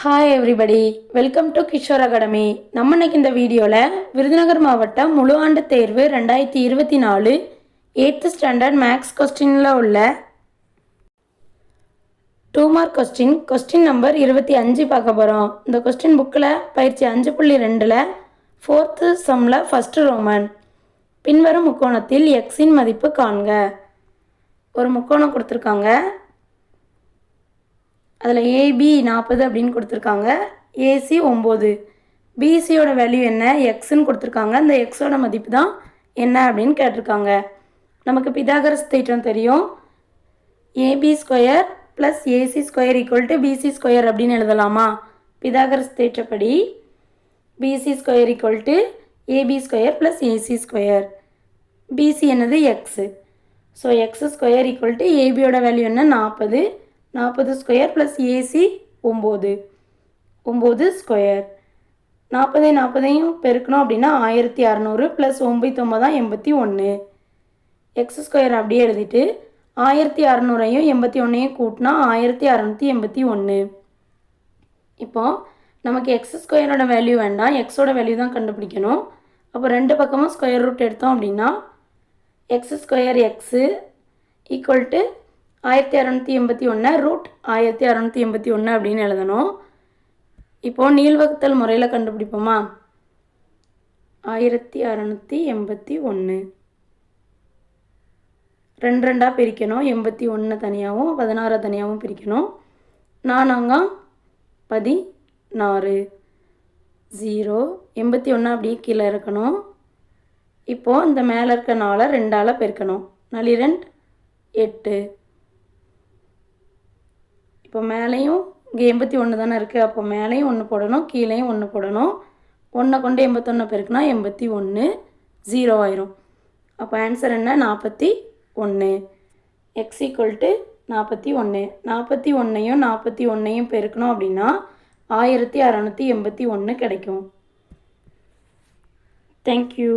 Hi everybody, welcome to Kishore academy. நம்ம இன்னைக்கு இந்த வீடியோவில் விருதுநகர் மாவட்டம் முழு ஆண்டு தேர்வு 2024 8th ஸ்டாண்டர்ட் மேக்ஸ் கொஸ்டினில் உள்ள 2 மார்க் கொஸ்டின் நம்பர் 25 பார்க்க போகிறோம். இந்த கொஸ்டின் புக்கில் பயிற்சி 5.2ல் 4th சம்மில் ஃபஸ்ட்டு ரோமன். பின்வரும் முக்கோணத்தில் எக்ஸின் மதிப்பு காண்க. ஒரு முக்கோணம் கொடுத்துருக்காங்க. அதில் ஏபி 40 அப்படின்னு கொடுத்துருக்காங்க, ஏசி 9, பிசியோட வேல்யூ என்ன, எக்ஸ்ன்னு கொடுத்துருக்காங்க. அந்த எக்ஸோட மதிப்பு தான் என்ன அப்படின்னு கேட்டிருக்காங்க. நமக்கு பிதாகரஸ் தேற்றம் தெரியும். AB square plus AC square equal to BC square அப்படின்னு எழுதலாமா? பிதாகரஸ் தேற்றப்படி BC square equal to AB square plus AC square. BC என்னது x. So x square equal to ஏபியோட வேல்யூ என்ன 40, 40 ஸ்கொயர் ப்ளஸ் ஏசி 9 ஸ்கொயர். 40 பெருக்கணும் அப்படின்னா 1600 plus 9 81. X square அப்படியே எழுதிட்டு 1600ஐயும் 81ஐயும் கூட்டினா 1681. இப்போது நமக்கு எக்ஸ் ஸ்கொயரோட வேல்யூ வேண்டாம், எக்ஸோட வேல்யூ தான் கண்டுபிடிக்கணும். அப்போ ரெண்டு பக்கமும் ஸ்கொயர் ரூட் எடுத்தோம் அப்படின்னா x square x equal to 1681 root 1681 அப்படின்னு எழுதணும். இப்போது நீள்வகுத்தல் முறையில் கண்டுபிடிப்போமா? 1681 ரெண்டாக பிரிக்கணும். 81 தனியாகவும் 16 தனியாகவும் பிரிக்கணும். 4 16 0 81 அப்படியே கீழே இருக்கணும். இப்போது இந்த மேலே இருக்க 4 2ஆல் பெருக்கணும். 4 2 8. இப்போ மேலேயும் இங்கே 81 தானே இருக்குது, அப்போ மேலேயும் 1 போடணும், கீழேயும் 1 போடணும். 1 கொண்டு 81 பெருக்குனா 81 0 ஆயிரும். அப்போ ஆன்சர் என்ன? 41. X equal to 41. 41ஐயும் 41ஐயும் பெருக்கணும் அப்படின்னா 1681 கிடைக்கும். தேங்க்யூ.